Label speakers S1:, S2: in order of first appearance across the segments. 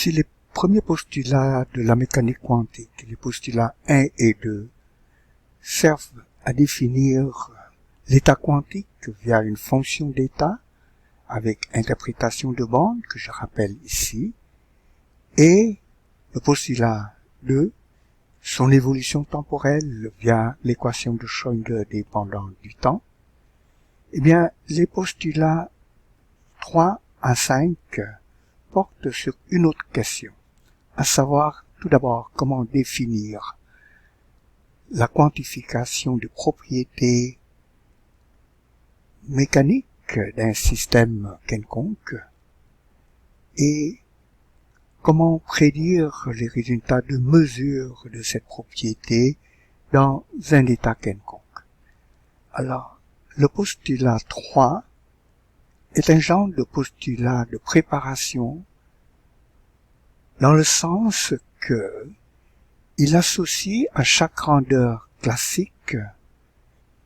S1: Si les premiers postulats de la mécanique quantique, les postulats 1 et 2, servent à définir l'état quantique via une fonction d'état avec interprétation de bande que je rappelle ici, et le postulat 2, son évolution temporelle via l'équation de Schrödinger dépendante du temps, eh bien, les postulats 3 à 5 portent sur une autre question, à savoir tout d'abord comment définir la quantification de propriétés mécaniques d'un système quelconque et comment prédire les résultats de mesure de cette propriété dans un état quelconque. Alors, le postulat 3 est un genre de postulat de préparation dans le sens que il associe à chaque grandeur classique,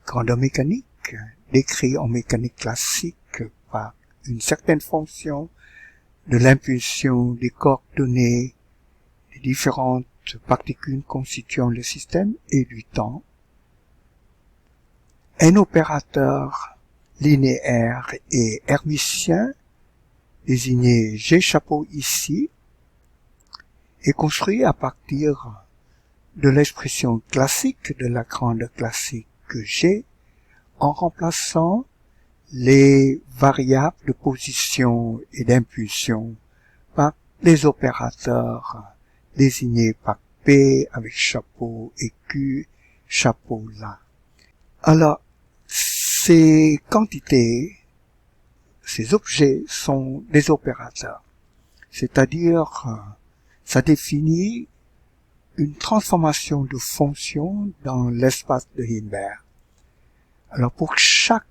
S1: grandeur mécanique, décrit en mécanique classique par une certaine fonction de l'impulsion des coordonnées des différentes particules constituant le système et du temps, un opérateur linéaire et hermitien, désigné G chapeau ici, est construit à partir de l'expression classique de la grandeur classique G en remplaçant les variables de position et d'impulsion par les opérateurs désignés par P avec chapeau et Q, chapeau là. Alors, ces quantités, ces objets sont des opérateurs, c'est-à-dire ça définit une transformation de fonction dans l'espace de Hilbert. Alors pour chaque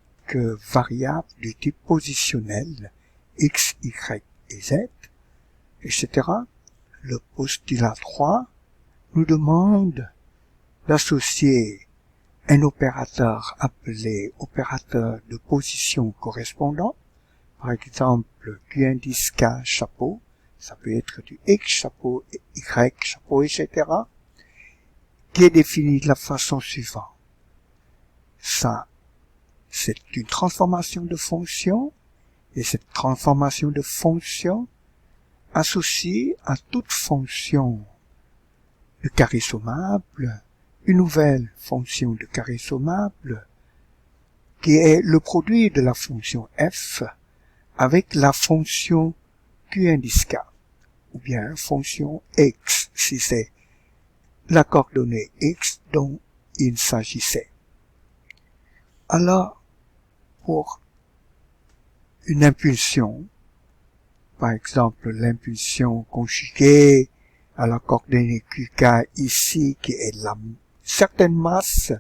S1: variable du type positionnel, x, y et z, etc., le postulat 3 nous demande d'associer un opérateur appelé opérateur de position correspondant, par exemple Q indice K chapeau, ça peut être du X chapeau, Y chapeau, etc., qui est défini de la façon suivante. Ça, c'est une transformation de fonction, et cette transformation de fonction associe à toute fonction de carré sommable une nouvelle fonction de carré sommable qui est le produit de la fonction f avec la fonction Q indice K, ou bien fonction x si c'est la coordonnée x dont il s'agissait. Alors, pour une impulsion, par exemple l'impulsion conjuguée à la coordonnée QK ici, qui est la certaine masse,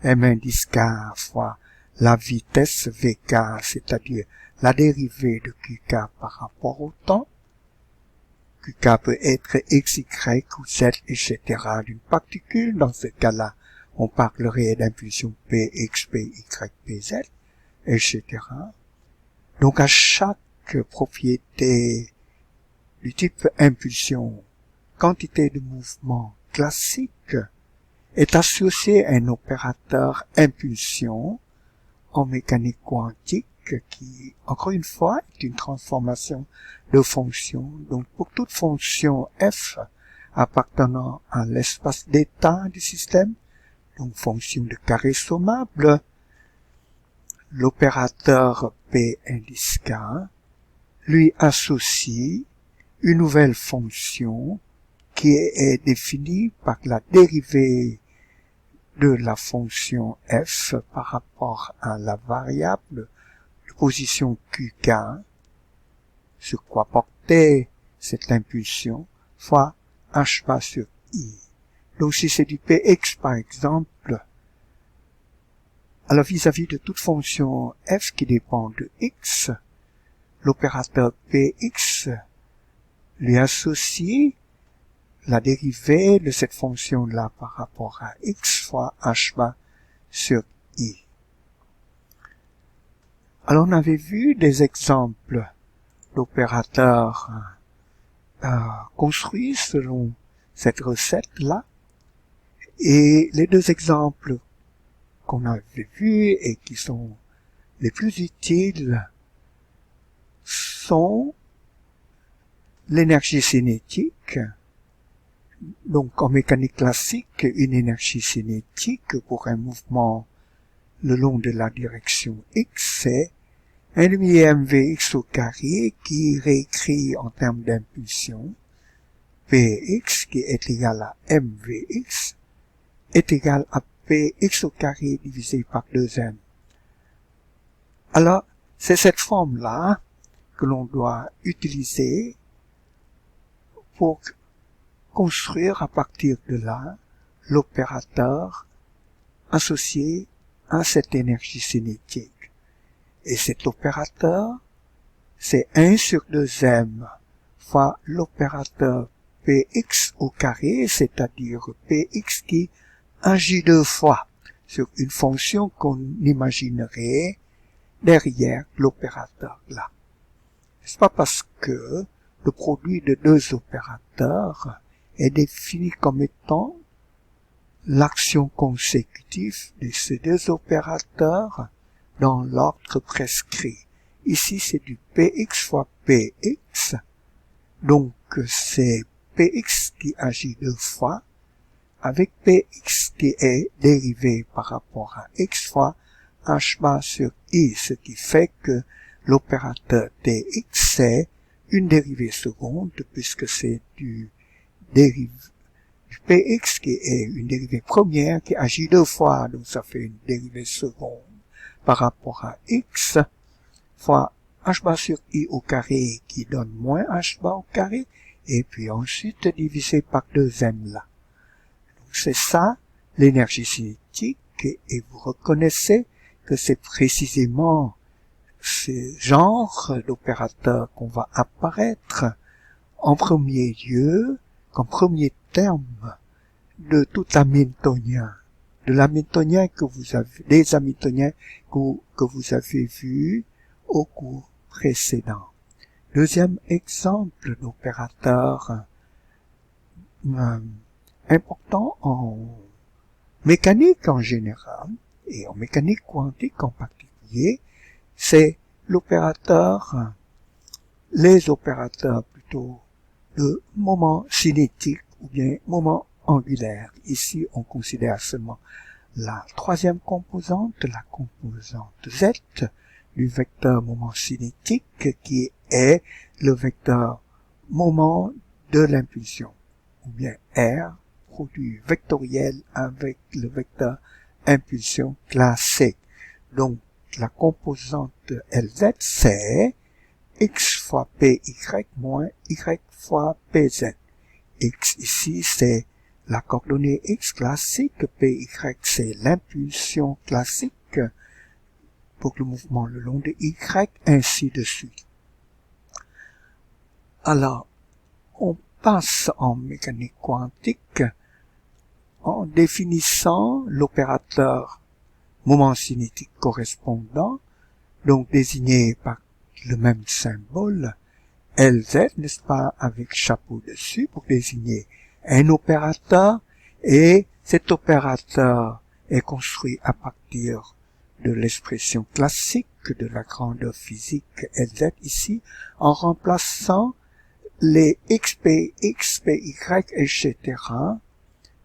S1: m indice K fois la vitesse Vk, c'est-à-dire la dérivée de QK par rapport au temps. QK peut être x, y ou z, etc. d'une particule. Dans ce cas-là, on parlerait d'impulsion px, py, pz, etc. Donc à chaque propriété du type impulsion, quantité de mouvement classique est associée à un opérateur impulsion en mécanique quantique qui, encore une fois, est une transformation de fonction. Donc pour toute fonction f appartenant à l'espace d'état du système, donc fonction de carré sommable, l'opérateur P indice K lui associe une nouvelle fonction qui est définie par la dérivée de la fonction f par rapport à la variable de position QK, sur quoi portait cette impulsion, fois h bar sur i. Donc si c'est du px par exemple, alors vis-à-vis de toute fonction f qui dépend de x, l'opérateur px lui associe la dérivée de cette fonction-là par rapport à x fois h bar sur i. Alors on avait vu des exemples d'opérateurs construit selon cette recette-là. Et les deux exemples qu'on avait vus et qui sont les plus utiles sont l'énergie cinétique. Donc, en mécanique classique, une énergie cinétique pour un mouvement le long de la direction X, c'est 1,5mvx au carré qui réécrit en termes d'impulsion Px qui est égal à mvx est égal à px au carré divisé par 2m. Alors, c'est cette forme-là que l'on doit utiliser pour construire à partir de là l'opérateur associé à cette énergie cinétique. Et cet opérateur, c'est 1 sur 2m fois l'opérateur px au carré, c'est-à-dire px qui agit deux fois sur une fonction qu'on imaginerait derrière l'opérateur là. C'est pas parce que le produit de deux opérateurs est défini comme étant l'action consécutive de ces deux opérateurs dans l'ordre prescrit. Ici, c'est du px fois px. Donc, c'est px qui agit deux fois avec px qui est dérivé par rapport à x fois h bar sur i, ce qui fait que l'opérateur dx, c'est une dérivée seconde puisque c'est du px qui est une dérivée première qui agit deux fois, donc ça fait une dérivée seconde par rapport à x fois h bar sur i au carré qui donne moins h bar au carré et puis ensuite divisé par 2m là. Donc c'est ça l'énergie cinétique et vous reconnaissez que c'est précisément ce genre d'opérateur qu'on va apparaître en premier lieu comme premier terme de tout hamiltonien, de l'hamiltonien que vous avez, des hamiltoniens que vous avez vus au cours précédent. Deuxième exemple d'opérateur important en mécanique en général et en mécanique quantique en particulier, c'est l'opérateur, les opérateurs plutôt de moment cinétique ou bien moment angulaire. Ici, on considère seulement la troisième composante, la composante Z du vecteur moment cinétique qui est le vecteur moment de l'impulsion, ou bien R, produit vectoriel avec le vecteur impulsion classique. Donc, la composante LZ, c'est x fois py moins y fois pz. X ici, c'est la coordonnée x classique, py, c'est l'impulsion classique pour le mouvement le long de y, ainsi de suite. Alors, on passe en mécanique quantique en définissant l'opérateur moment cinétique correspondant, donc désigné par le même symbole, LZ, n'est-ce pas, avec chapeau dessus pour désigner un opérateur, et cet opérateur est construit à partir de l'expression classique de la grandeur physique LZ ici, en remplaçant les xp, xpy, etc.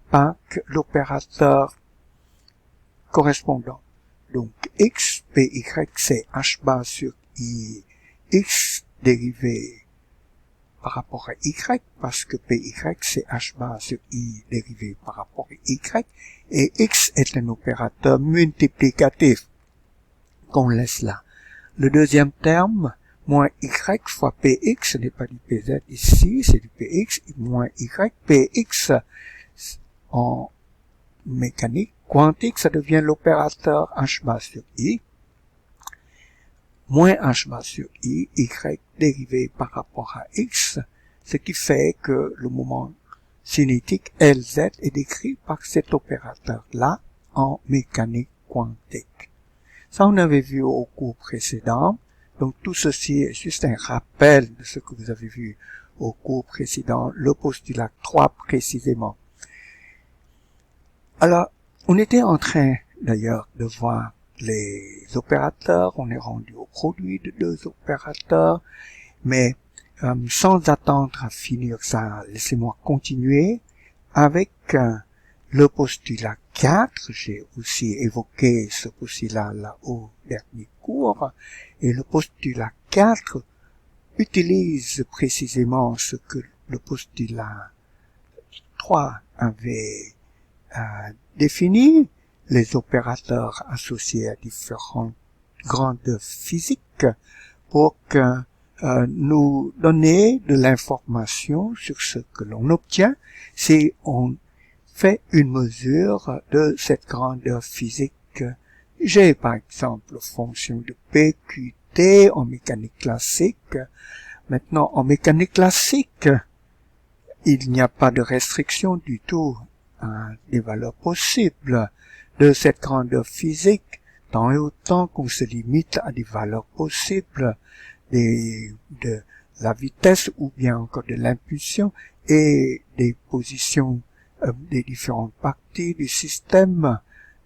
S1: par l'opérateur correspondant. Donc, x, py, c'est h bar sur i, x dérivé par rapport à y, parce que py, c'est h bar sur i dérivé par rapport à y, et x est un opérateur multiplicatif qu'on laisse là. Le deuxième terme, moins y fois px, ce n'est pas du pz ici, c'est du px, moins y, px en mécanique quantique, ça devient l'opérateur h bar sur i, moins h bar sur i, y dérivé par rapport à x, ce qui fait que le moment cinétique LZ est décrit par cet opérateur-là en mécanique quantique. Ça, on avait vu au cours précédent, Donc tout ceci est juste un rappel de ce que vous avez vu au cours précédent, le postulat 3 précisément. Alors, on était en train d'ailleurs de voir les opérateurs, on est rendu au produit de deux opérateurs, mais sans attendre à finir ça, laissez-moi continuer avec le postulat 4. J'ai aussi évoqué ce postulat-là au dernier cours, et le postulat 4 utilise précisément ce que le postulat 3 avait défini, les opérateurs associés à différentes grandes physiques, pour que nous donner de l'information sur ce que l'on obtient si on fait une mesure de cette grandeur physique. J'ai par exemple fonction de P, Q, T en mécanique classique. Maintenant, en mécanique classique, il n'y a pas de restriction du tout à des valeurs possibles de cette grandeur physique, tant et autant qu'on se limite à des valeurs possibles de la vitesse ou bien encore de l'impulsion et des positions des différentes parties du système.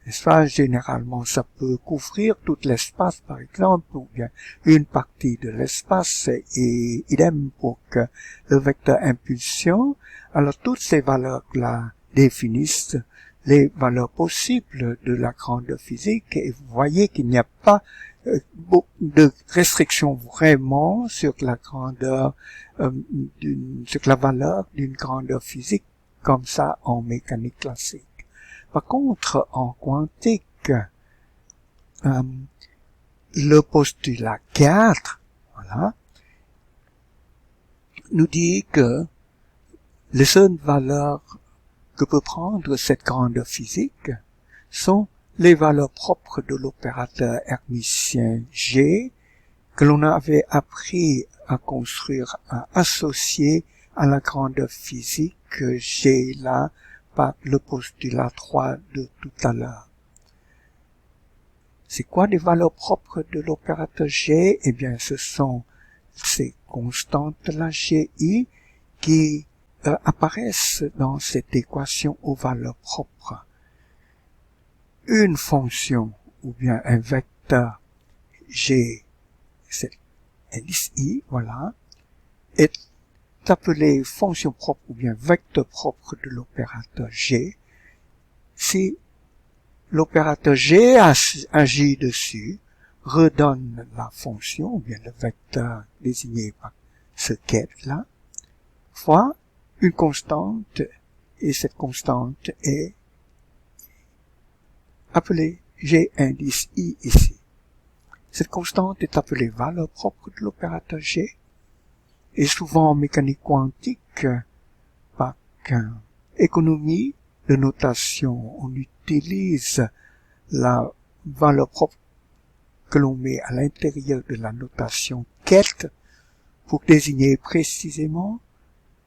S1: N'est-ce pas? Généralement, ça peut couvrir tout l'espace, par exemple, ou bien une partie de l'espace, et idem pour que le vecteur impulsion. Alors, toutes ces valeurs-là définissent les valeurs possibles de la grandeur physique, et vous voyez qu'il n'y a pas de restrictions vraiment sur la grandeur, sur la valeur d'une grandeur physique comme ça en mécanique classique. Par contre, en quantique, le postulat 4, voilà, nous dit que les seules valeurs que peut prendre cette grandeur physique sont les valeurs propres de l'opérateur hermítien G, que l'on avait appris à construire, à associer à la grandeur physique G là, par le postulat 3 de tout à l'heure. C'est quoi les valeurs propres de l'opérateur G? Eh bien, ce sont ces constantes-là, GI, qui apparaissent dans cette équation aux valeurs propres. Une fonction, ou bien un vecteur G, c'est indice I, voilà, est appelé fonction propre ou bien vecteur propre de l'opérateur G si l'opérateur G agit dessus, redonne la fonction ou bien le vecteur désigné par ce quête-là, fois une constante, et cette constante est appelée G indice I ici. Cette constante est appelée valeur propre de l'opérateur G, et souvent en mécanique quantique, par économie de notation, on utilise la valeur propre que l'on met à l'intérieur de la notation quête pour désigner précisément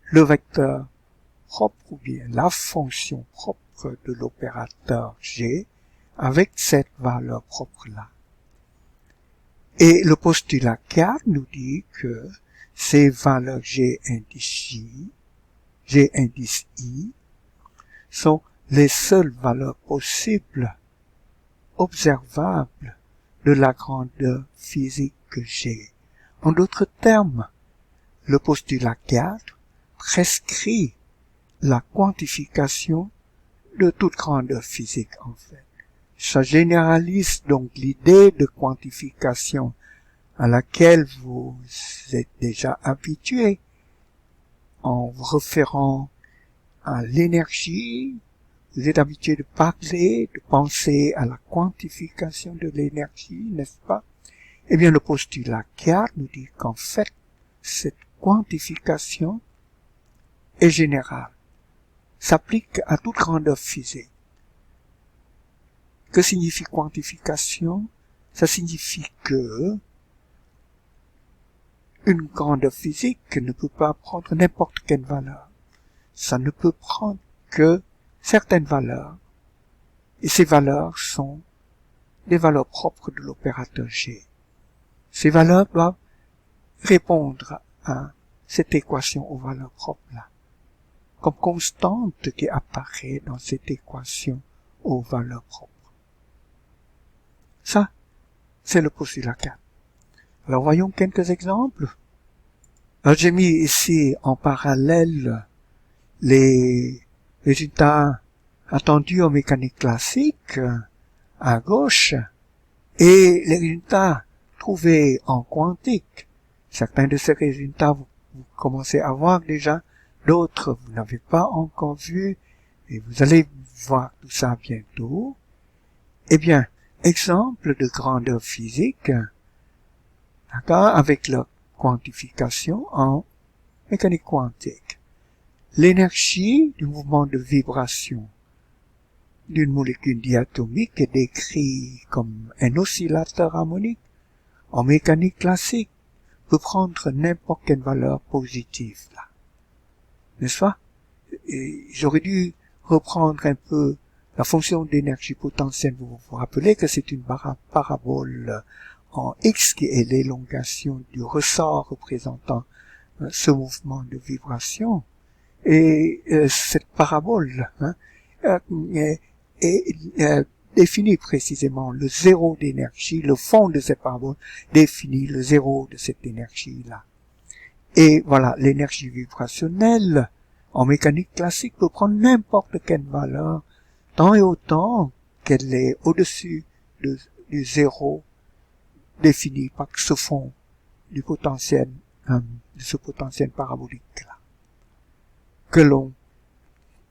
S1: le vecteur propre ou bien la fonction propre de l'opérateur G avec cette valeur propre-là. Et le postulat 4 nous dit que ces valeurs G indice I, sont les seules valeurs possibles, observables, de la grandeur physique G. En d'autres termes, le postulat 4 prescrit la quantification de toute grandeur physique en fait. Ça généralise donc l'idée de quantification à laquelle vous êtes déjà habitué en vous référant à l'énergie. Vous êtes habitué de parler, de penser à la quantification de l'énergie, n'est-ce pas? Eh bien, le postulat 4 nous dit qu'en fait, cette quantification est générale, s'applique à toute grandeur physique. Que signifie quantification? Ça signifie que une grandeur physique ne peut pas prendre n'importe quelle valeur. Ça ne peut prendre que certaines valeurs. Et ces valeurs sont des valeurs propres de l'opérateur G. Ces valeurs doivent répondre à cette équation aux valeurs propres là, comme constante qui apparaît dans cette équation aux valeurs propres. Ça, c'est le postulat 4. Alors voyons quelques exemples. Alors j'ai mis ici en parallèle les résultats attendus en mécanique classique à gauche et les résultats trouvés en quantique. Certains de ces résultats vous commencez à voir déjà, d'autres vous n'avez pas encore vu et vous allez voir tout ça bientôt. Eh bien, exemple de grandeur physique, d'accord, avec leur quantification en mécanique quantique. L'énergie du mouvement de vibration d'une molécule diatomique est décrite comme un oscillateur harmonique. En mécanique classique, peut prendre n'importe quelle valeur positive, là. N'est-ce pas? J'aurais dû reprendre un peu la fonction d'énergie potentielle. Vous vous rappelez que c'est une parabole en X qui est l'élongation du ressort représentant ce mouvement de vibration. Et cette parabole est définit précisément le zéro d'énergie, le fond de cette parabole définit le zéro de cette énergie-là. Et voilà, l'énergie vibrationnelle en mécanique classique peut prendre n'importe quelle valeur, tant et autant qu'elle est au-dessus du zéro défini par ce fond du potentiel, de ce potentiel parabolique-là, que l'on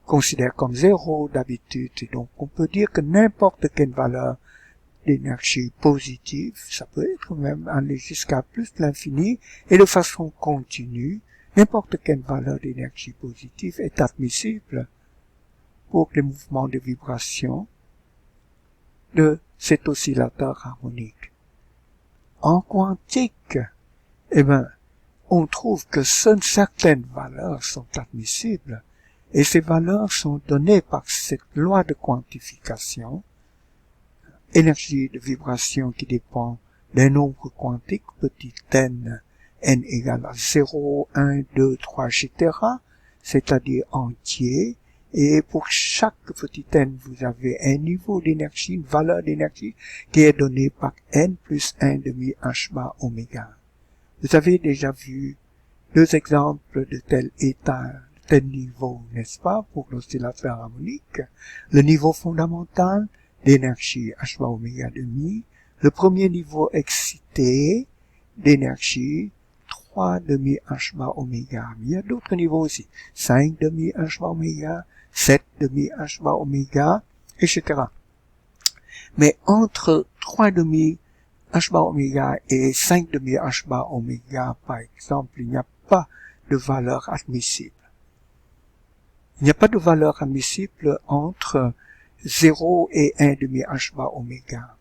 S1: considère comme zéro d'habitude. Et donc, on peut dire que n'importe quelle valeur d'énergie positive, ça peut être même aller jusqu'à plus l'infini, et de façon continue, n'importe quelle valeur d'énergie positive est admissible pour les mouvements de vibration de cet oscillateur harmonique. En quantique, eh ben, on trouve que seules certaines valeurs sont admissibles, et ces valeurs sont données par cette loi de quantification, énergie de vibration qui dépend d'un nombre quantique, petit n égale à 0, 1, 2, 3, etc., c'est-à-dire entier, et pour chaque petit n, vous avez un niveau d'énergie, une valeur d'énergie qui est donnée par n plus 1 demi h bar oméga. Vous avez déjà vu deux exemples de tel état, tel niveau, n'est-ce pas, pour l'oscillateur harmonique. Le niveau fondamental d'énergie h bar oméga demi, le premier niveau excité d'énergie 3 demi h bar oméga. Mais il y a d'autres niveaux aussi, 5 demi h bar oméga, 7 demi h bar oméga, etc. Mais entre 3 demi h bar oméga et 5 demi h bar oméga, par exemple, il n'y a pas de valeur admissible. Il n'y a pas de valeur admissible entre 0 et 1 demi h bar oméga.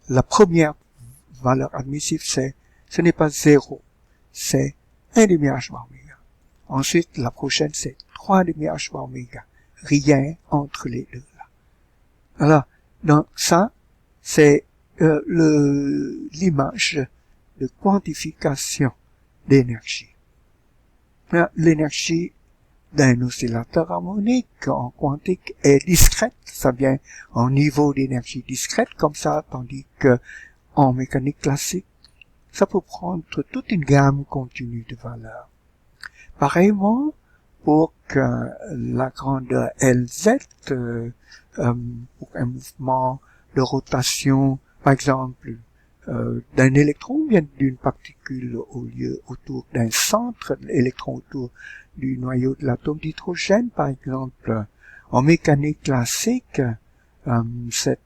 S1: La première valeur admissible, ce n'est pas 0, c'est 1 demi h bar oméga. Ensuite, la prochaine, c'est 3 demi h bar oméga. Rien entre les deux là. Alors, donc ça, c'est l'image de quantification d'énergie. L'énergie d'un oscillateur harmonique en quantique est discrète, ça vient en niveau d'énergie discrète comme ça, tandis que en mécanique classique, ça peut prendre toute une gamme continue de valeurs. Pareillement, pour que la grandeur Lz, pour un mouvement de rotation, par exemple, d'un électron ou bien d'une particule au lieu autour d'un centre, l'électron autour du noyau de l'atome d'hydrogène, par exemple, en mécanique classique, cette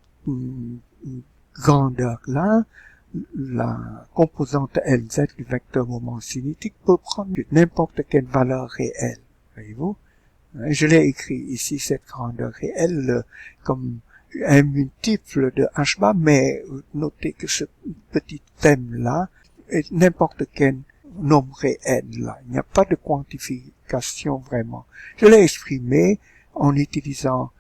S1: grandeur-là, la composante Lz du vecteur moment cinétique peut prendre n'importe quelle valeur réelle. Voyez-vous? Je l'ai écrit ici, cette grandeur réelle, comme un multiple de h bar, mais notez que ce petit thème-là est n'importe quel nombre réel là. Il n'y a pas de quantification vraiment. Je l'ai exprimé en utilisant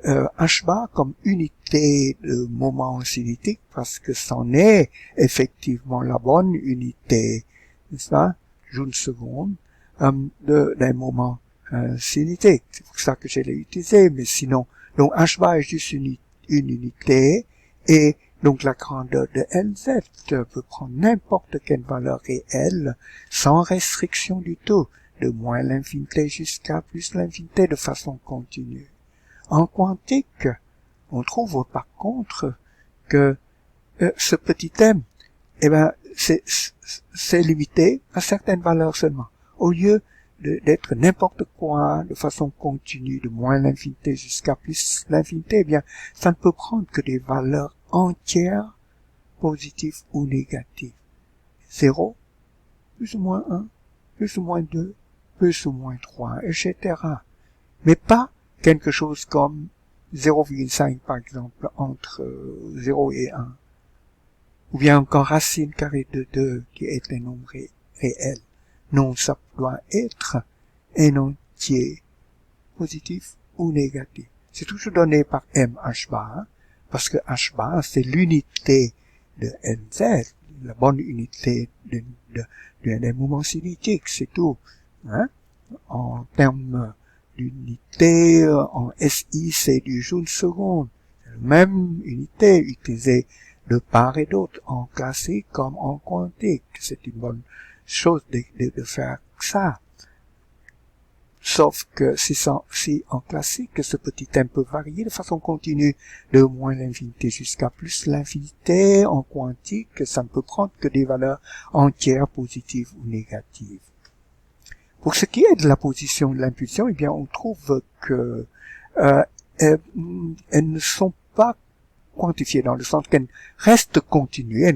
S1: h bar comme unité de moment cinétique parce que c'en est effectivement la bonne unité, n'est-ce pas, joule seconde, d'un moment cinétique. C'est pour ça que je l'ai utilisé, mais sinon, donc h bar est juste une unité, et donc la grandeur de Lz peut prendre n'importe quelle valeur réelle sans restriction du tout, de moins l'infinité jusqu'à plus l'infinité de façon continue. En quantique, on trouve par contre que ce petit m, eh ben, c'est limité à certaines valeurs seulement. Au lieu d'être n'importe quoi de façon continue, de moins l'infinité jusqu'à plus l'infinité, eh bien, ça ne peut prendre que des valeurs entières, positives ou négatives. 0, plus ou moins 1, plus ou moins 2, plus ou moins 3, etc. Mais pas quelque chose comme 0,5 par exemple entre 0 et 1. Ou bien encore racine carrée de 2 qui est un nombre réel. Non, ça doit être un entier positif ou négatif. C'est toujours donné par m h bar, parce que h bar c'est l'unité de Nz, la bonne unité d'un moment cinétique, c'est tout. Hein? En termes d'unité, en SI, c'est du joule seconde. C'est la même unité utilisée de part et d'autre, en classique comme en quantique. C'est une bonne chose de faire ça. Sauf que si en classique, ce petit m peut varier de façon continue de moins l'infinité jusqu'à plus l'infinité, en quantique, ça ne peut prendre que des valeurs entières positives ou négatives. Pour ce qui est de la position de l'impulsion, eh bien, on trouve que elles ne sont pas quantifiées dans le sens qu'elles restent continues.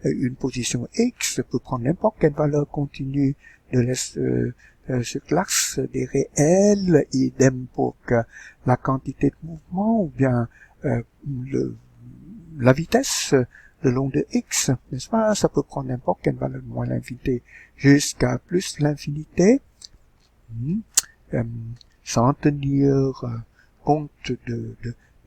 S1: Une position x peut prendre n'importe quelle valeur continue de ce classe des réels, idem pour que la quantité de mouvement ou bien la vitesse le long de x, n'est-ce pas? Ça peut prendre n'importe quelle valeur de moins l'infinité jusqu'à plus l'infinité, sans tenir compte de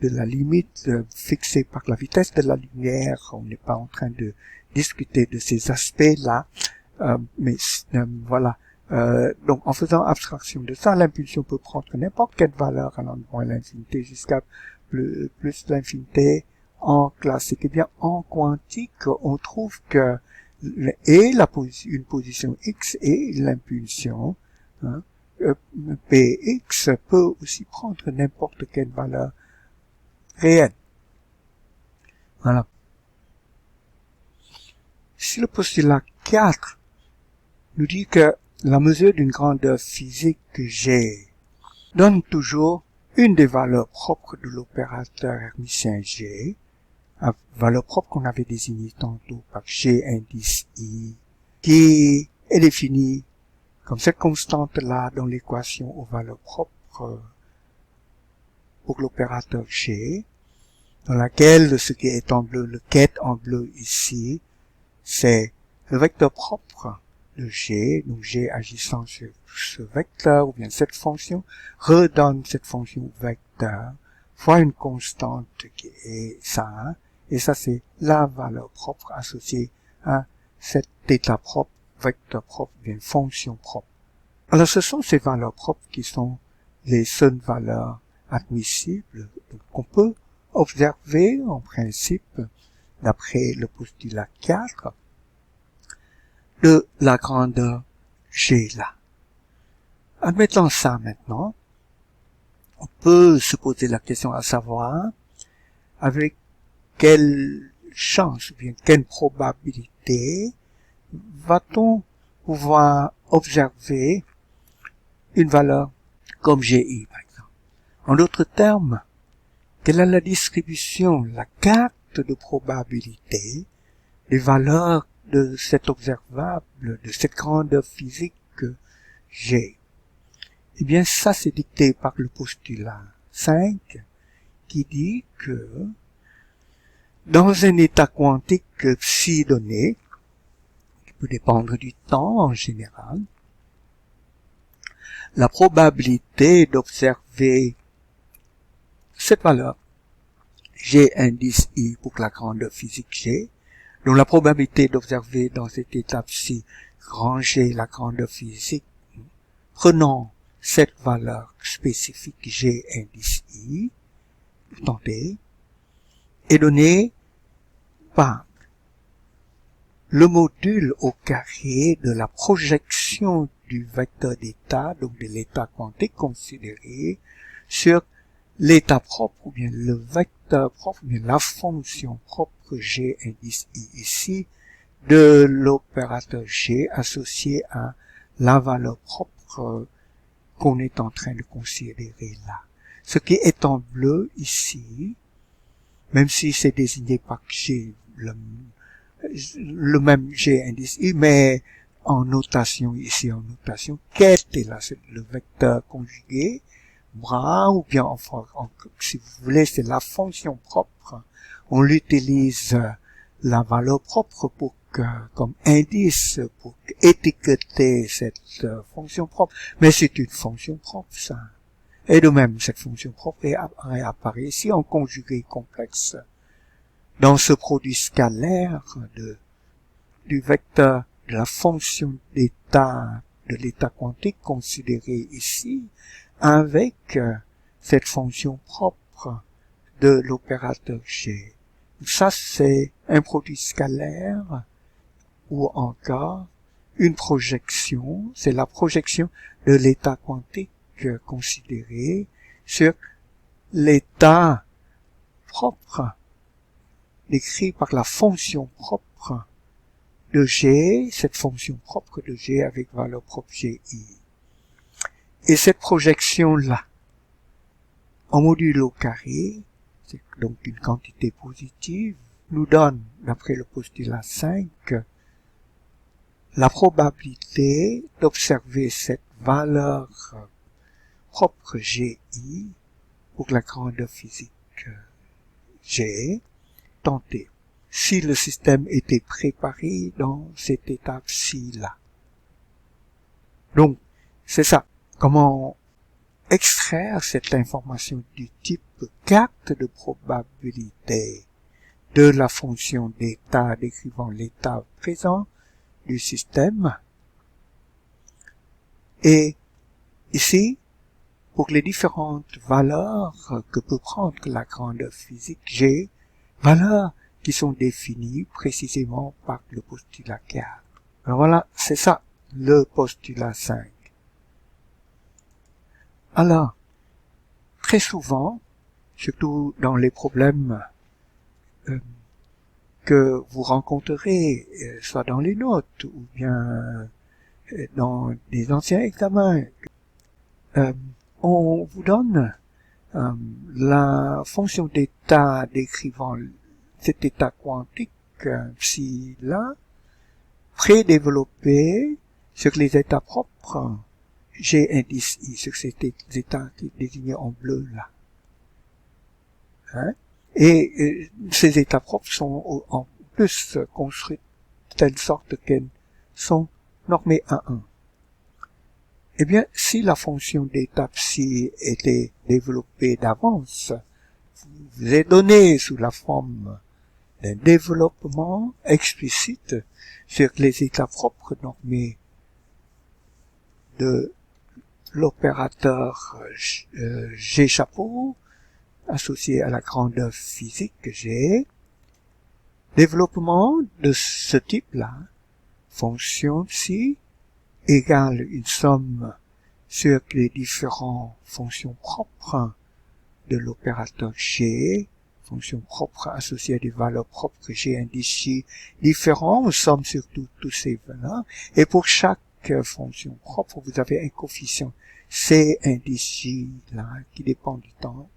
S1: la limite fixée par la vitesse de la lumière. On n'est pas en train de discuter de ces aspects-là, mais voilà. Donc, en faisant abstraction de ça, l'impulsion peut prendre n'importe quelle valeur allant de moins l'infinité jusqu'à plus l'infinité en classique. Eh bien, en quantique, on trouve que une position x et l'impulsion, hein, px peut aussi prendre n'importe quelle valeur réelle. Voilà. Si le postulat 4 nous dit que la mesure d'une grandeur physique G donne toujours une des valeurs propres de l'opérateur hermitien G, la valeur propre qu'on avait désignée tantôt par G indice I, qui est définie comme cette constante-là dans l'équation aux valeurs propres pour l'opérateur G, dans laquelle ce qui est en bleu, le quête en bleu ici, c'est le vecteur propre de G, donc G agissant sur ce vecteur, ou bien cette fonction, redonne cette fonction vecteur, fois une constante qui est ça, et ça c'est la valeur propre associée à cet état propre, vecteur propre, ou bien fonction propre. Alors ce sont ces valeurs propres qui sont les seules valeurs admissibles qu'on peut observer en principe, d'après le postulat 4, de la grandeur G là. Admettons ça maintenant, on peut se poser la question à savoir avec quelle chance ou bien quelle probabilité va-t-on pouvoir observer une valeur comme GI par exemple. En d'autres termes, quelle est la distribution, la carte de probabilité des valeurs de cet observable, de cette grandeur physique G. Eh bien, ça, c'est dicté par le postulat 5, qui dit que dans un état quantique psi donné, qui peut dépendre du temps en général, la probabilité d'observer cette valeur, G indice I pour la grandeur physique G, dont la probabilité d'observer dans cette étape-ci grand G la grandeur physique, prenons cette valeur spécifique G indice I, tentez, est donnée par le module au carré de la projection du vecteur d'état, donc de l'état quantique considéré, sur l'état propre, ou bien le vecteur propre, ou bien la fonction propre G indice I ici, de l'opérateur G associé à la valeur propre qu'on est en train de considérer là. Ce qui est en bleu ici, même si c'est désigné par G, le même G indice I, mais en notation ici, en notation, qu'est là, c'est le vecteur conjugué, bras, ou bien si vous voulez, c'est la fonction propre. On l'utilise la valeur propre comme indice pour étiqueter cette fonction propre. Mais c'est une fonction propre, ça. Et de même, cette fonction propre réapparaît ici en conjugué complexe. Dans ce produit scalaire du vecteur de la fonction d'état, de l'état quantique considéré ici, avec cette fonction propre de l'opérateur G. Ça, c'est un produit scalaire ou encore une projection, c'est la projection de l'état quantique considéré sur l'état propre décrit par la fonction propre de G, cette fonction propre de G avec valeur propre GI. Et cette projection-là, en module au carré, c'est donc une quantité positive, nous donne, d'après le postulat 5, la probabilité d'observer cette valeur propre GI pour la grandeur physique G, tentée, si le système était préparé dans cette étape-ci là. Donc, c'est ça. Comment extraire cette information du type carte de probabilité de la fonction d'état décrivant l'état présent du système. Et ici, pour les différentes valeurs que peut prendre la grandeur physique G, valeurs qui sont définies précisément par le postulat 4. Alors voilà, c'est ça, le postulat 5. Alors, très souvent, surtout dans les problèmes que vous rencontrerez, soit dans les notes ou bien dans des anciens examens, on vous donne la fonction d'état décrivant cet état quantique psi-là, prédéveloppé sur les états propres G indice I, sur ces états qui est désigné en bleu là. Hein? Et ces états propres sont en plus construits de telle sorte qu'elles sont normées à 1. Eh bien, si la fonction d'état psi était développée d'avance, vous est donnée sous la forme d'un développement explicite sur les états propres normés de l'opérateur G chapeau associé à la grandeur physique G, développement de ce type-là, fonction psi égale une somme sur les différentes fonctions propres de l'opérateur G, fonction propre associée à des valeurs propres G indice J différents, on somme sur tous ces valeurs, et pour chaque fonction propre, vous avez un coefficient C indice J là, qui dépend du temps.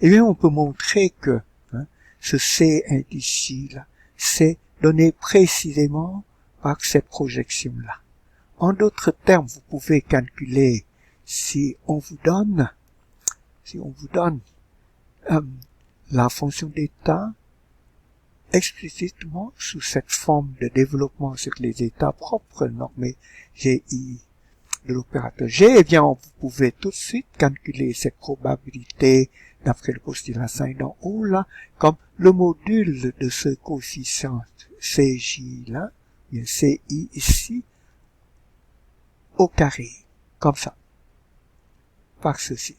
S1: Et bien, on peut montrer que ce C indice J là, c'est donné précisément par cette projection-là. En d'autres termes, vous pouvez calculer si on vous donne la fonction d'état explicitement sous cette forme de développement sur les états propres normés GI de l'opérateur G, eh bien, vous pouvez tout de suite calculer cette probabilité d'après le postulat 5 d'en haut, là, comme le module de ce coefficient CJ, là, bien CI ici, au carré, comme ça, par ceci.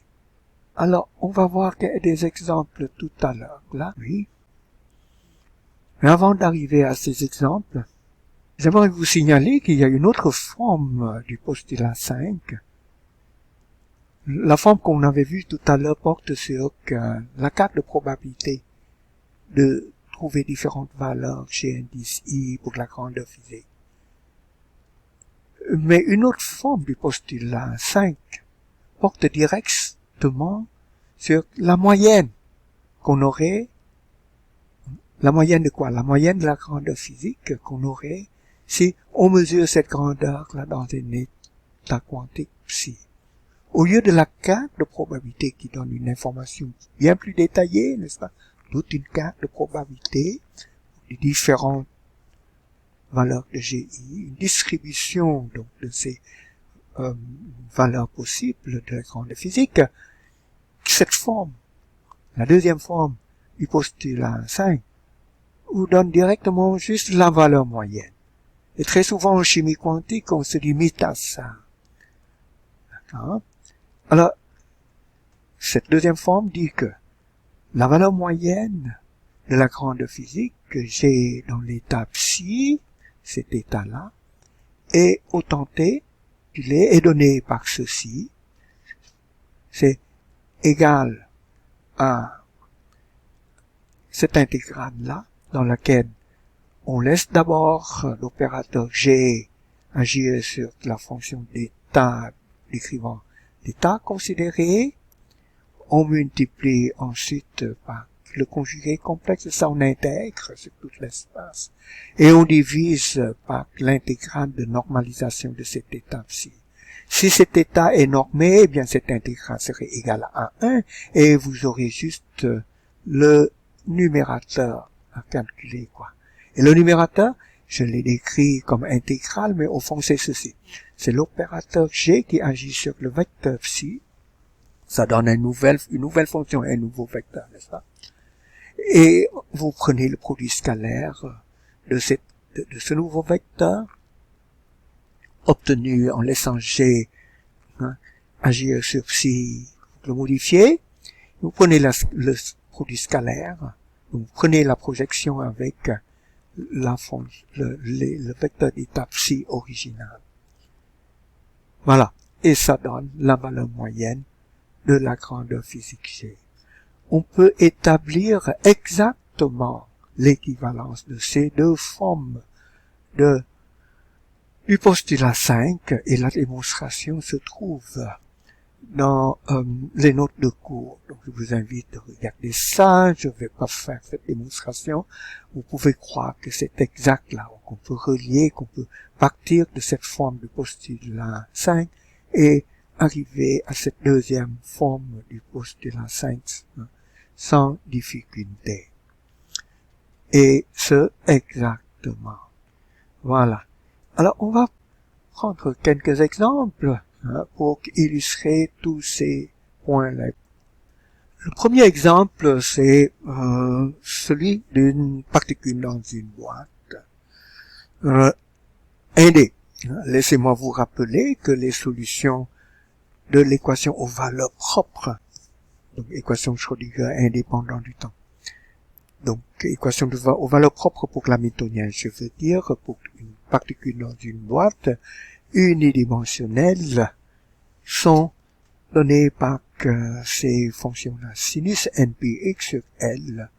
S1: Alors, on va voir des exemples tout à l'heure, là, oui. Mais avant d'arriver à ces exemples, j'aimerais vous signaler qu'il y a une autre forme du postulat 5. La forme qu'on avait vue tout à l'heure porte sur la carte de probabilité de trouver différentes valeurs chez indice I pour la grandeur physique. Mais une autre forme du postulat 5 porte directement sur la moyenne qu'on aurait. La moyenne de quoi? La moyenne de la grandeur physique qu'on aurait si on mesure cette grandeur-là dans un état quantique psi. Au lieu de la carte de probabilité qui donne une information bien plus détaillée, n'est-ce pas? Toute une carte de probabilité des différentes valeurs de GI, une distribution donc de ces valeurs possibles de la grandeur physique. Cette forme, la deuxième forme du postulat 5, vous donne directement juste la valeur moyenne. Et très souvent en chimie quantique, on se limite à ça. D'accord? Alors, cette deuxième forme dit que la valeur moyenne de la grandeur physique que j'ai dans l'état psi, cet état-là, est autenté, il est donné par ceci, c'est égal à cette intégrale-là, dans laquelle on laisse d'abord l'opérateur G agir sur la fonction d'état décrivant l'état considéré, on multiplie ensuite par le conjugué complexe, ça on intègre sur tout l'espace, et on divise par l'intégrale de normalisation de cet état-ci. Si cet état est normé, eh bien cette intégrale serait égale à 1, et vous aurez juste le numérateur à calculer, quoi. Et le numérateur, je l'ai décrit comme intégrale, mais au fond c'est ceci. C'est l'opérateur G qui agit sur le vecteur psi. Ça donne une nouvelle fonction, un nouveau vecteur, n'est-ce pas? Et vous prenez le produit scalaire de ce nouveau vecteur, obtenu en laissant G agir sur psi, le modifier. Vous prenez le produit scalaire, vous prenez la projection avec le vecteur d'état psi original. Voilà. Et ça donne la valeur moyenne de la grandeur physique G. On peut établir exactement l'équivalence de ces deux formes du postulat 5, et la démonstration se trouve dans les notes de cours. Donc je vous invite à regarder ça, je ne vais pas faire cette démonstration. Vous pouvez croire que c'est exact là, qu'on peut relier, qu'on peut partir de cette forme du postulat 5 et arriver à cette deuxième forme du postulat 5 sans difficulté. Et ce exactement. Voilà. Alors on va prendre quelques exemples pour illustrer tous ces points-là. Le premier exemple, c'est celui d'une particule dans une boîte. 1D. Laissez-moi vous rappeler que les solutions de l'équation aux valeurs propres, donc équation Schrödinger indépendante du temps, donc équation aux valeurs propres pour l'hamiltonien, je veux dire pour une particule dans une boîte unidimensionnelle, sont données par ces fonctions-là. Sinus npx sur L,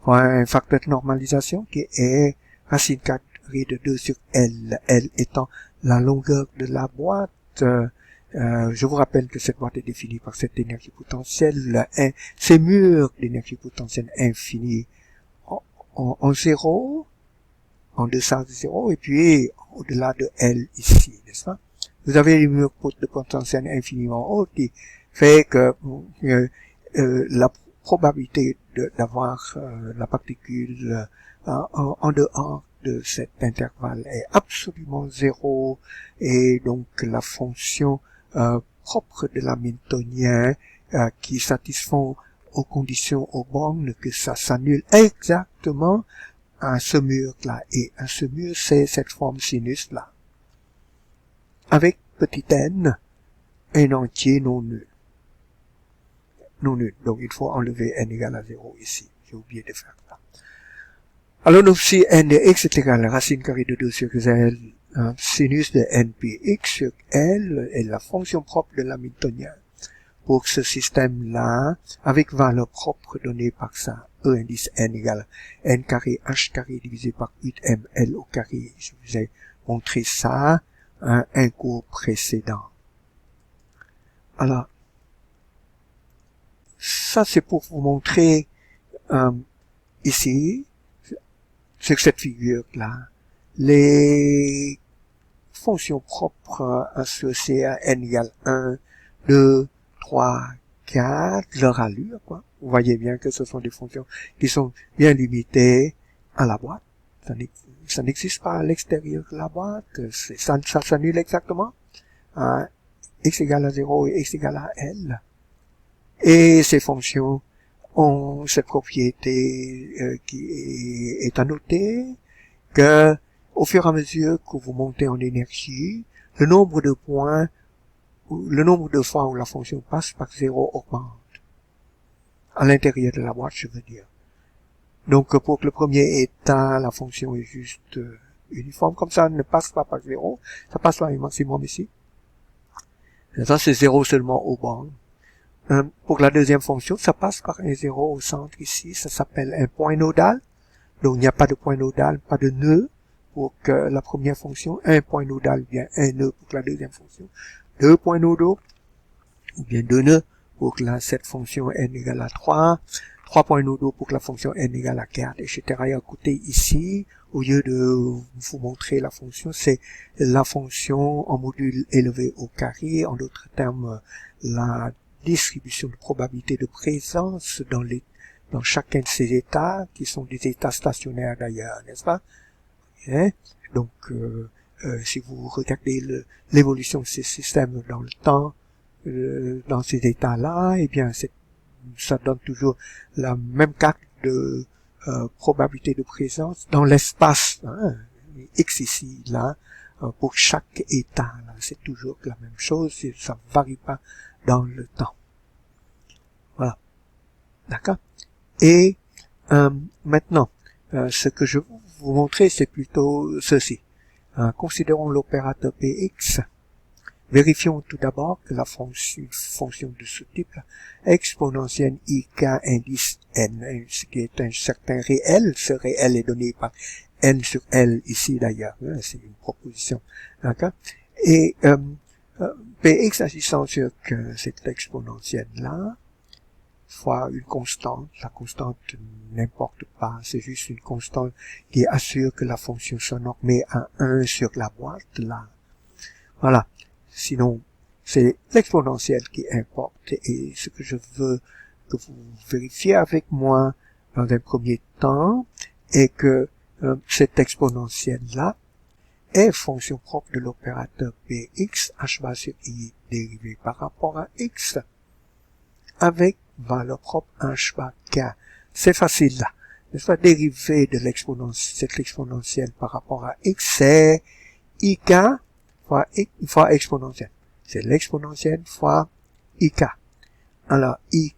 S1: pour un facteur de normalisation qui est racine carrée de 2 sur L, L étant la longueur de la boîte. Je vous rappelle que cette boîte est définie par cette énergie potentielle, ces murs d'énergie potentielle infinie en zéro, en deçà de zéro, et puis au-delà de L ici, n'est-ce pas? Vous avez les murs de potentiel infiniment hauts qui fait que la probabilité d'avoir la particule en dehors de cet intervalle est absolument 0 et donc la fonction propre de l'hamiltonien qui satisfont aux conditions aux bornes que ça s'annule exactement à ce mur-là. Et à ce mur, c'est cette forme sinus-là. Avec petit n, un entier non nul. Non nul. Donc il faut enlever n égale à 0 ici. J'ai oublié de faire ça. Alors donc si n de x est égal à racine carrée de 2 sur L, sinus de npx sur L est la fonction propre de l'hamiltonien. Pour ce système-là, avec valeur propre donnée par ça, E indice n égale n carré h carré divisé par 8ml au carré. Je vous ai montré ça un cours précédent. Alors, ça c'est pour vous montrer ici, sur cette figure-là, les fonctions propres associées à n égale 1, 2, 3, 4, leur allure, quoi. Vous voyez bien que ce sont des fonctions qui sont bien limitées à la boîte. Ça n'existe pas à l'extérieur de la boîte. Ça s'annule exactement à x égale à 0 et x égale à L. Et ces fonctions ont cette propriété qui est à noter que au fur et à mesure que vous montez en énergie, le nombre de points, le nombre de fois où la fonction passe par 0 augmente. À l'intérieur de la boîte, je veux dire. Donc, pour que le premier état, la fonction est juste uniforme, comme ça, ne passe pas par 0. Ça passe par un maximum ici. Et ça, c'est 0 seulement au bornes. Pour la deuxième fonction, ça passe par un 0 au centre ici. Ça s'appelle un point nodal. Donc, il n'y a pas de point nodal, pas de nœud pour que la première fonction. Un point nodal ou bien un nœud pour que la deuxième fonction. Deux points nodaux ou bien deux nœuds pour que cette fonction n égale à 3. 3 points nodaux pour que la fonction n égale à 4, etc. Et à côté ici, au lieu de vous montrer la fonction, c'est la fonction en module élevé au carré. En d'autres termes, la distribution de probabilité de présence dans chacun de ces états, qui sont des états stationnaires d'ailleurs, n'est-ce pas? Donc, si vous regardez l'évolution de ces systèmes dans le temps, dans ces états-là, eh bien, ça donne toujours la même carte de probabilité de présence dans l'espace, x ici, là, pour chaque état. C'est toujours la même chose, ça ne varie pas dans le temps. Voilà. D'accord? Et maintenant, ce que je vais vous montrer, c'est plutôt ceci. Considérons l'opérateur Px. Vérifions tout d'abord que la fonction de ce type, exponentielle ik indice n, ce qui est un certain réel, ce réel est donné par n sur L ici d'ailleurs, c'est une proposition, d'accord? Et Px agissant sur cette exponentielle-là, fois une constante, la constante n'importe pas, c'est juste une constante qui assure que la fonction soit normée à 1 sur la boîte, là. Voilà. Sinon, c'est l'exponentielle qui importe, et ce que je veux que vous vérifiez avec moi dans un premier temps est que cette exponentielle-là est fonction propre de l'opérateur Px, h bar sur i dérivé par rapport à x, avec valeur propre h bar k. C'est facile là. N'est-ce pas? Dérivé de cette exponentielle par rapport à x, c'est ik fois exponentielle. C'est l'exponentielle fois ik. Alors, ik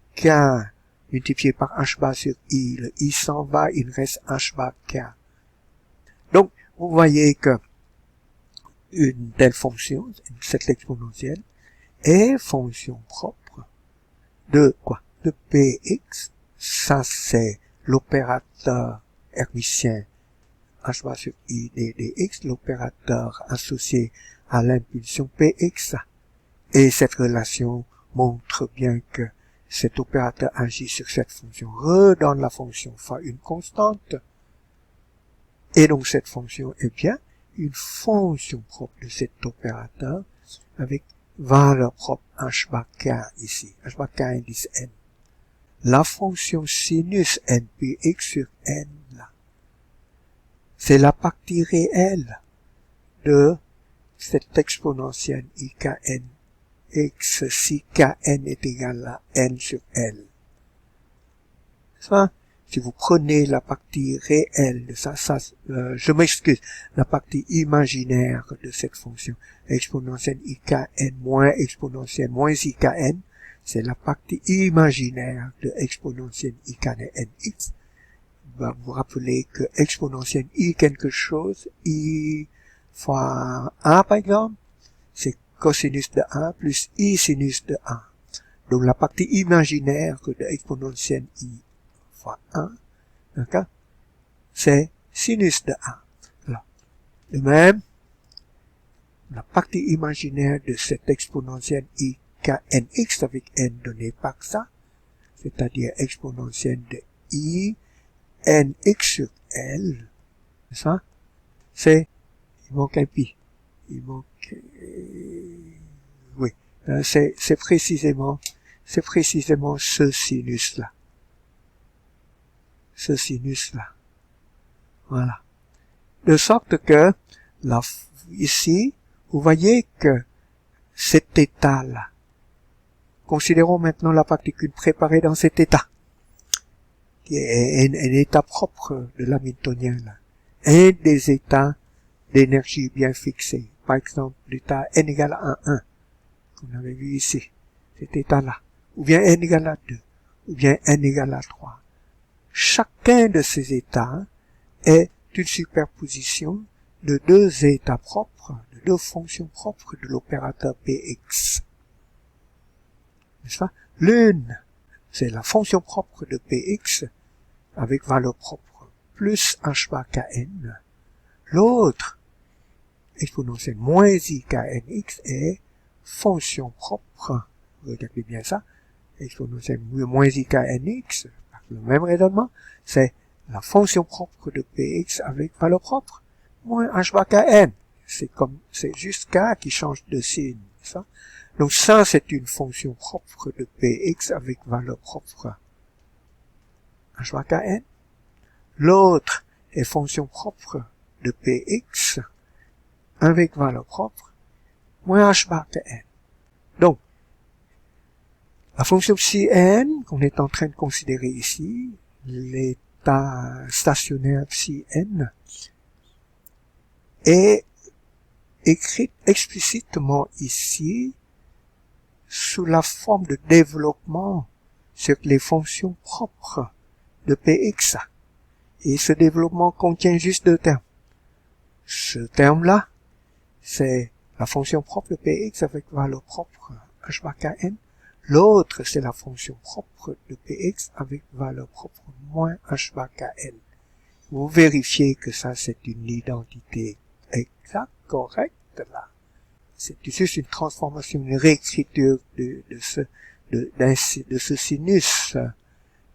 S1: multiplié par h bar sur i, le i s'en va, il reste h bar k. Donc, vous voyez que une telle fonction, cette exponentielle, est fonction propre de quoi? De Px. Ça, c'est l'opérateur hermitien h bar sur i dx, l'opérateur associé à l'impulsion Px. Et cette relation montre bien que cet opérateur agit sur cette fonction, redonne la fonction fois une constante. Et donc cette fonction est bien une fonction propre de cet opérateur avec valeur propre h bar k ici, h bar k indice n. La fonction sinus npx sur n là, c'est la partie réelle de cette exponentielle ikn x si kn est égal à n sur l. Ça, si vous prenez la partie réelle de ça, je m'excuse, la partie imaginaire de cette fonction, exponentielle ikn moins exponentielle moins ikn, c'est la partie imaginaire de exponentielle ikn nx. Va vous rappeler que exponentielle i quelque chose, i fois 1 par exemple, c'est cosinus de 1 plus i sinus de 1. Donc la partie imaginaire de exponentielle i fois 1, d'accord, c'est sinus de 1. Alors, de même, la partie imaginaire de cette exponentielle i knx avec n donné par ça, c'est-à-dire exponentielle de i nx sur l, ça, c'est, il manque un pi, il manque, oui, c'est précisément ce sinus-là. Ce sinus-là. Voilà. De sorte que, là, ici, vous voyez que cet état-là, considérons maintenant la particule préparée dans cet état, qui est un état propre de l'hamiltonien, là. Un des états d'énergie bien fixés. Par exemple, l'état n égale à 1, qu'on avait vu ici. Cet état-là. Ou bien n égale à 2. Ou bien n égale à 3. Chacun de ces états est une superposition de deux états propres, de deux fonctions propres de l'opérateur Px. N'est-ce pas? L'une, c'est la fonction propre de Px avec valeur propre plus h bar kn. L'autre, exponentielle moins i knx, est fonction propre. Regardez bien ça. Exponentielle moins i knx, le même raisonnement, c'est la fonction propre de Px avec valeur propre moins h bar kn. C'est juste k qui change de signe, ça. Donc ça, c'est une fonction propre de Px avec valeur propre h bar kn. L'autre est fonction propre de Px avec valeur propre moins h bar kn. Donc, la fonction psi n qu'on est en train de considérer ici, l'état stationnaire psi n, est écrite explicitement ici sous la forme de développement sur les fonctions propres de Px. Et ce développement contient juste deux termes. Ce terme-là, c'est la fonction propre de Px avec valeur propre h bar kn. L'autre, c'est la fonction propre de Px avec valeur propre moins h bar kn. Vous vérifiez que ça, c'est une identité exacte, correcte, là. C'est juste une transformation, une réécriture de ce sinus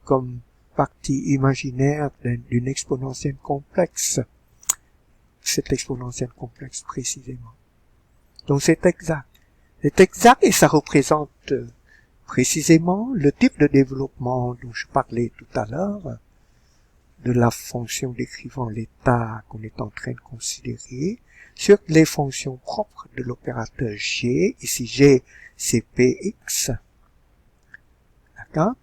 S1: comme partie imaginaire d'une exponentielle complexe. Cette exponentielle complexe, précisément. Donc, c'est exact. C'est exact et ça représente précisément le type de développement dont je parlais tout à l'heure, de la fonction décrivant l'état qu'on est en train de considérer, sur les fonctions propres de l'opérateur G. Ici, G, c'est Px. D'accord?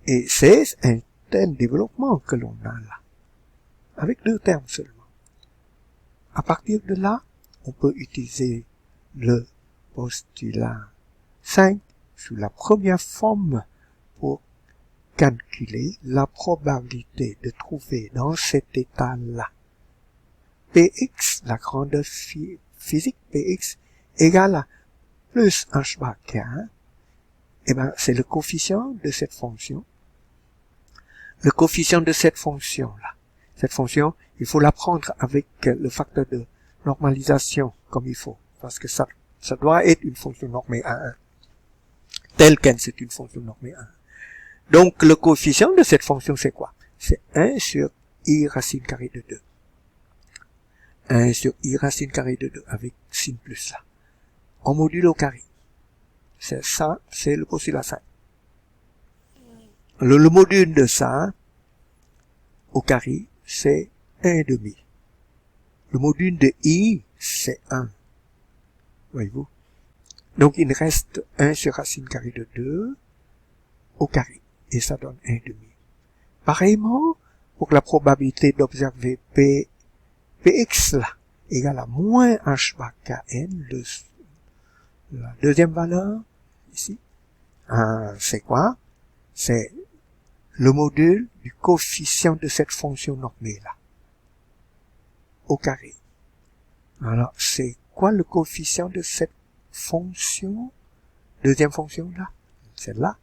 S1: Et c'est un tel développement que l'on a là. Avec deux termes seulement. À partir de là, on peut utiliser le postulat 5 sous la première forme pour calculer la probabilité de trouver dans cet état-là Px, la grandeur physique Px, égale à plus h bar k. Eh ben, c'est le coefficient de cette fonction. Le coefficient de cette fonction-là. Cette fonction, il faut la prendre avec le facteur de normalisation comme il faut. Parce que ça doit être une fonction normée à 1. Telle qu'elle, c'est une fonction normée à 1. Donc, le coefficient de cette fonction, c'est quoi? C'est 1 sur i racine carrée de 2. 1 sur i racine carrée de 2 avec sin plus là. En module au carré. C'est ça, c'est le postulat 5. Le module de ça, au carré, c'est 1,5. Le module de I, c'est 1. Voyez-vous? Donc, il reste 1 sur racine carrée de 2 au carré. Et ça donne 1,5. Pareillement, pour la probabilité d'observer Px là, égale à moins h bar kn, la deuxième valeur, ici, c'est quoi? C'est le module du coefficient de cette fonction normée là, au carré. Alors, c'est quoi le coefficient de cette fonction, deuxième fonction là? Celle-là.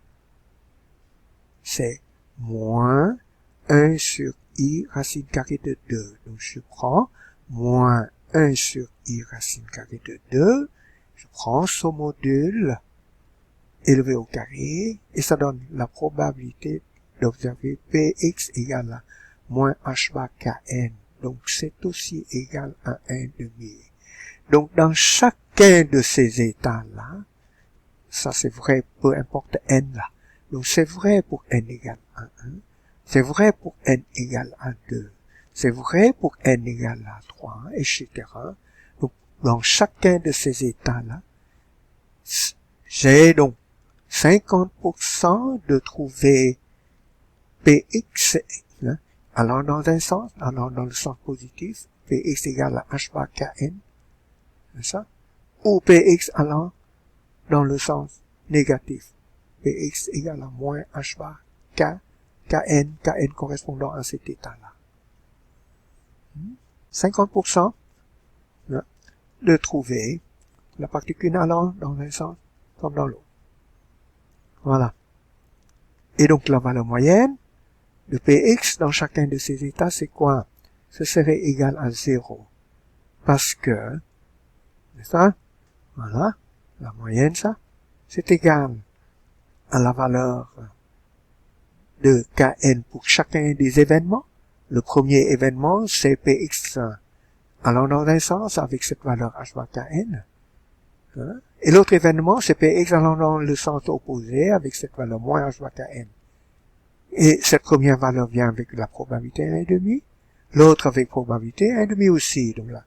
S1: C'est moins 1 sur i racine carrée de 2. Donc, je prends moins 1 sur i racine carrée de 2. Je prends ce module élevé au carré et ça donne la probabilité d'observer Px égale à moins h bar kn. Donc, c'est aussi égal à 1,5. Donc, dans chacun de ces états-là, ça c'est vrai, peu importe n là. Donc, c'est vrai pour n égale à 1. C'est vrai pour n égale à 2. C'est vrai pour n égale à 3, etc. Donc, dans chacun de ces états-là, j'ai donc 50% de trouver Px, hein, allant dans un sens, allant dans le sens positif, Px égale à h bar kn, c'est ça? Ou Px allant dans le sens négatif, Px égale à moins h bar kn correspondant à cet état-là. 50% hein, de trouver la particule allant dans un sens comme dans l'autre. Voilà. Et donc la valeur moyenne de Px dans chacun de ces états, c'est quoi? Ce serait égal à 0. Parce que, c'est ça? Voilà. La moyenne, ça, c'est égal à la valeur de Kn pour chacun des événements. Le premier événement, c'est Px allant dans un sens avec cette valeur h bar Kn. Hein? Et l'autre événement, c'est Px allant dans le sens opposé avec cette valeur moins h bar Kn. Et cette première valeur vient avec la probabilité 1,5. L'autre avec probabilité 1,5 aussi. Donc là,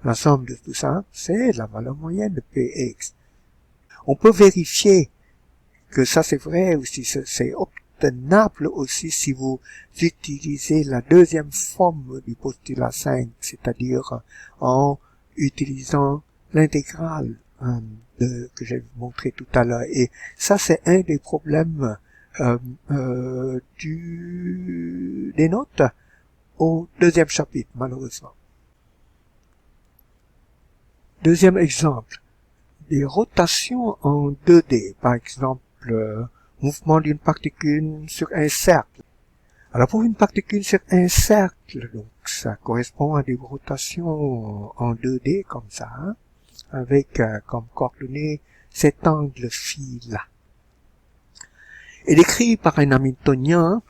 S1: la somme de tout ça, c'est la valeur moyenne de Px. On peut vérifier que ça c'est vrai aussi, c'est obtenable aussi si vous utilisez la deuxième forme du postulat 5, c'est-à-dire en utilisant l'intégrale que j'ai montré tout à l'heure. Et ça c'est un des problèmes des notes au deuxième chapitre, malheureusement. Deuxième exemple, des rotations en 2D, par exemple, mouvement d'une particule sur un cercle. Alors pour une particule sur un cercle, donc ça correspond à des rotations en 2D comme ça, hein, avec comme coordonnée cet angle phi là. Et décrit par un Hamiltonien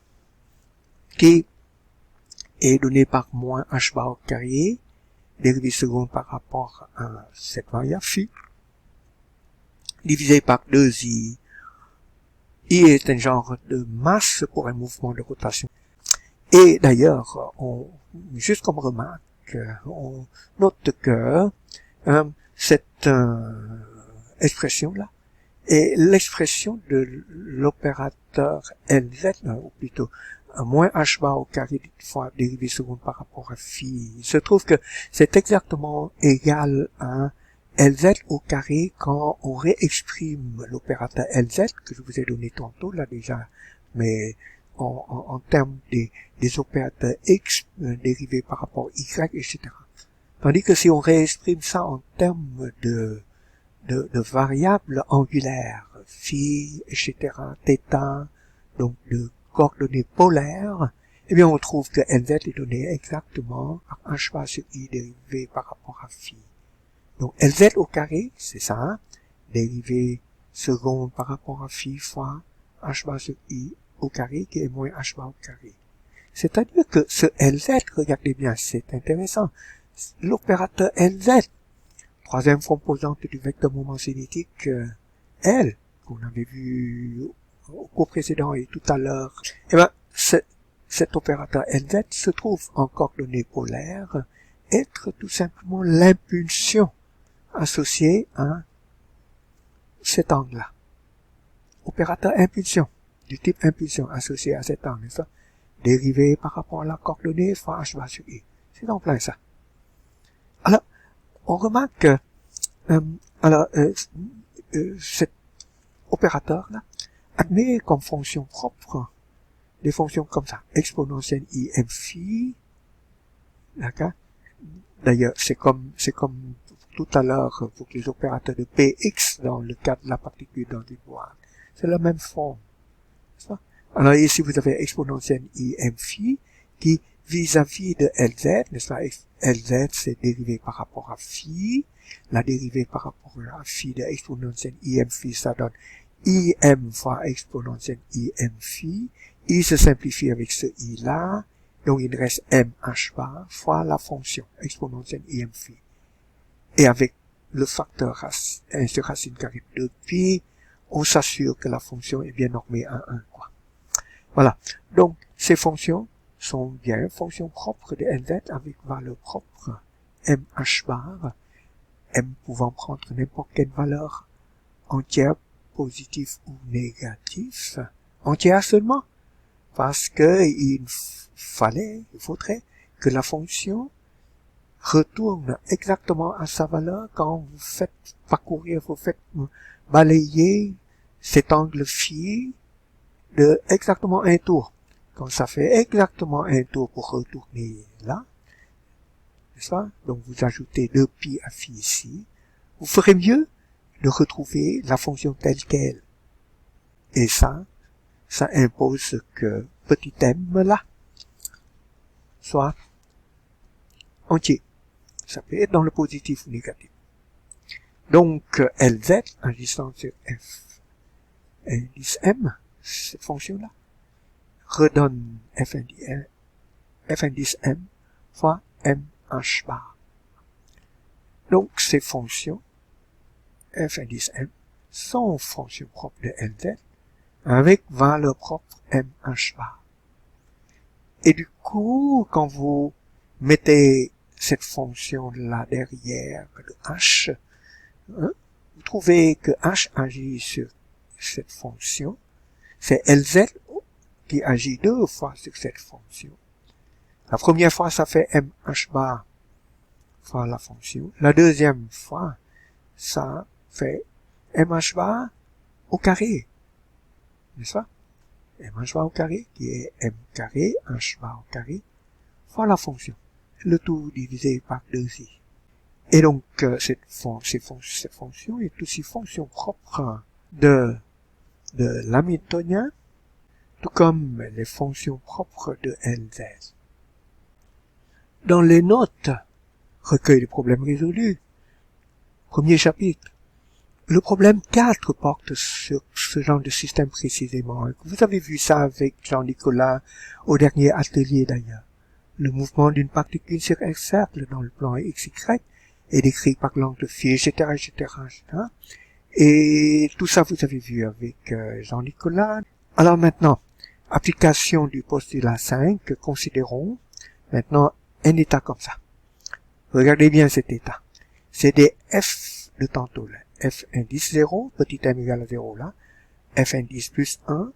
S1: qui est donné par moins h bar au carré, dérivée seconde par rapport à cette variable phi, divisé par 2i. I est un genre de masse pour un mouvement de rotation. Et d'ailleurs, juste comme remarque, on note que cette expression-là est l'expression de l'opérateur Lz, ou plutôt moins h bar au carré fois dérivée seconde par rapport à phi. Il se trouve que c'est exactement égal à Lz au carré quand on réexprime l'opérateur Lz, que je vous ai donné tantôt là déjà, mais en termes des opérateurs x dérivés par rapport à y, etc. Tandis que si on réexprime ça en termes de variables angulaires, phi, etc., θ, donc de coordonnées polaires, eh bien on trouve que Lz est donné exactement par h bar sur i dérivé par rapport à phi. Donc Lz au carré, c'est ça, hein, dérivée seconde par rapport à phi fois h bar sur i au carré qui est moins h bar au carré. C'est-à-dire que ce Lz, regardez bien, c'est intéressant, l'opérateur Lz, troisième composante du vecteur moment cinétique L, qu'on avait vu au cours précédent et tout à l'heure, eh ben, cet opérateur LZ se trouve en coordonnées polaires être tout simplement l'impulsion associée à cet angle-là. Opérateur impulsion, du type impulsion associé à cet angle, ça, dérivé par rapport à la coordonnée fois h bar sur i. C'est en plein ça. Alors, on remarque que cet opérateur-là admet comme fonction propre des fonctions comme ça, exponentielle im phi, d'accord. D'ailleurs, c'est comme tout à l'heure pour les opérateurs de px dans le cas de la particule dans une boîte. C'est la même forme. Alors ici, vous avez exponentielle im phi qui, vis-à-vis de Lz, n'est-ce pas, Lz c'est dérivé par rapport à phi, la dérivée par rapport à phi de exponentielle im phi, ça donne im fois exponentielle im phi, i se simplifie avec ce i là, donc il reste mh bar fois la fonction exponentielle im phi. Et avec le facteur 1 sur racine carrée de pi, on s'assure que la fonction est bien normée à 1, quoi. Voilà. Donc, ces fonctions sont bien fonctions propres de Lz avec valeur propre mh bar, m pouvant prendre n'importe quelle valeur entière, positive ou négative, entière seulement, parce que il faudrait que la fonction retourne exactement à sa valeur quand vous faites parcourir, vous faites balayer cet angle phi de exactement un tour. Quand ça fait exactement un tour pour retourner là, n'est-ce pas? Donc vous ajoutez 2pi à phi ici. Vous ferez mieux de retrouver la fonction telle qu'elle. Et ça impose que petit m là soit entier. Ça peut être dans le positif ou négatif. Donc Lz, agissant sur f indice m, cette fonction-là, redonne f indice m fois mh bar. Donc ces fonctions, f indice m, sont fonctions propres de Lz, avec valeur propre mh bar. Et du coup, quand vous mettez cette fonction-là derrière le h, hein, vous trouvez que h agit sur cette fonction. C'est Lz qui agit 2 fois sur cette fonction. La première fois, ça fait mh bar fois la fonction. La deuxième fois, ça fait mh bar au carré. N'est-ce pas? mh bar au carré, qui est m carré, h bar au carré, fois la fonction. Le tout divisé par 2i. Et donc, cette fonction est aussi fonction propre de l'hamiltonien, tout comme les fonctions propres de Lz. Dans les notes, recueil de problèmes résolus, premier chapitre, le problème 4 porte sur ce genre de système précisément. Vous avez vu ça avec Jean-Nicolas au dernier atelier d'ailleurs. Le mouvement d'une particule sur un cercle dans le plan XY est décrit par l'angle phi, etc., etc., etc. Et tout ça, vous avez vu avec Jean-Nicolas. Alors maintenant, application du postulat 5, considérons maintenant un état comme ça. Regardez bien cet état. C'est des f de tantôt là. F indice 0, petit m égale à 0 là. F indice plus 1,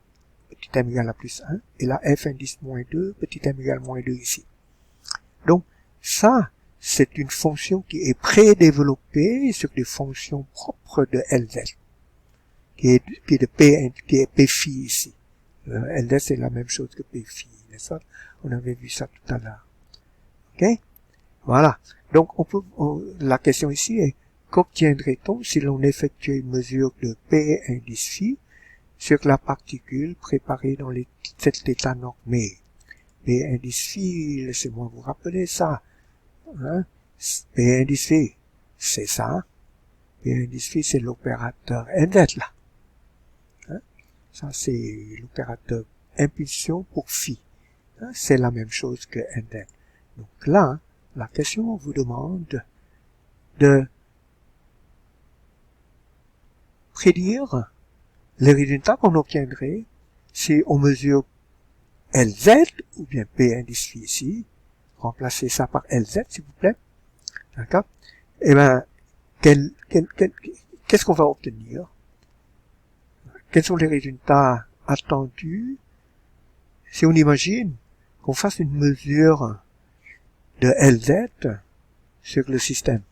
S1: petit m égale à plus 1. Et là, f indice moins 2, petit m égale à moins 2 ici. Donc, ça, c'est une fonction qui est pré-développée sur des fonctions propres de Lz, qui est de P, qui est P phi ici. Lz, c'est la même chose que P phi, n'est-ce pas? On avait vu ça tout à l'heure. Ok? Voilà. Donc, la question ici est, qu'obtiendrait-on si l'on effectuait une mesure de P indice phi sur la particule préparée dans cet état normé? P indice phi, laissez-moi vous rappeler ça. Hein? P indice phi, c'est ça. P indice phi, c'est l'opérateur Lz là. Hein? Ça, c'est l'opérateur impulsion pour phi. Hein? C'est la même chose que Lz. Donc là, la question vous demande de prédire les résultats qu'on obtiendrait si on mesure LZ, ou bien P indice ici, remplacez ça par LZ, s'il vous plaît. D'accord? Eh ben, qu'est-ce qu'on va obtenir? Quels sont les résultats attendus si on imagine qu'on fasse une mesure de LZ sur le système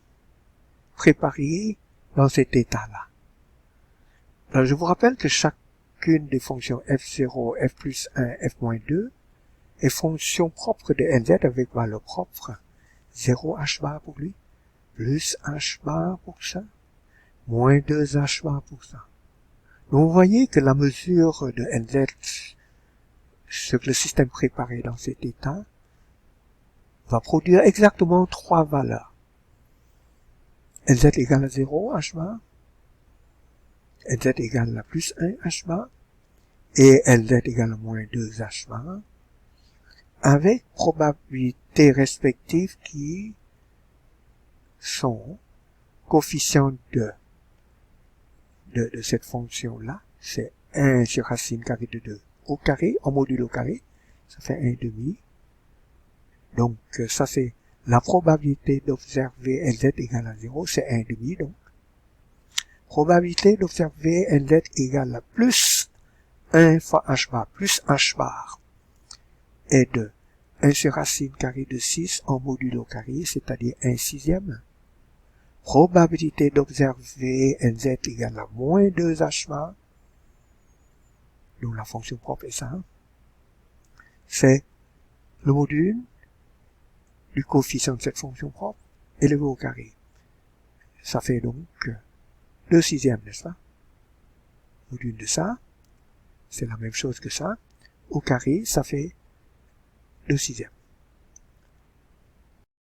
S1: préparé dans cet état-là? Alors, je vous rappelle que chacune des fonctions f0, f plus 1, f moins 2 est fonction propre de LZ avec valeur propre. 0 h bar pour lui, plus h bar pour ça, moins 2 h bar pour ça. Donc, vous voyez que la mesure de LZ sur le système préparé dans cet état va produire exactement 3 valeurs. LZ égale à 0 h bar, LZ égale à plus 1 h bar, et LZ égale à moins 2 h bar, avec probabilités respectives qui sont coefficients de cette fonction-là, c'est 1 sur racine carrée de 2 au carré, en module au carré, ça fait 1,5. Donc, ça c'est la probabilité d'observer LZ égale à 0, c'est 1,5 donc. Probabilité d'observer LZ égale à plus 1 fois h bar, plus h bar, est de 1 sur racine carrée de 6 en module au carré, c'est-à-dire 1 sixième. Probabilité d'observer LZ égale à moins 2 h bar, donc la fonction propre est ça, c'est le module du coefficient de cette fonction propre élevé au carré. Ça fait donc 2 sixièmes, n'est-ce pas? Module de ça, c'est la même chose que ça. Au carré, ça fait 2 sixièmes.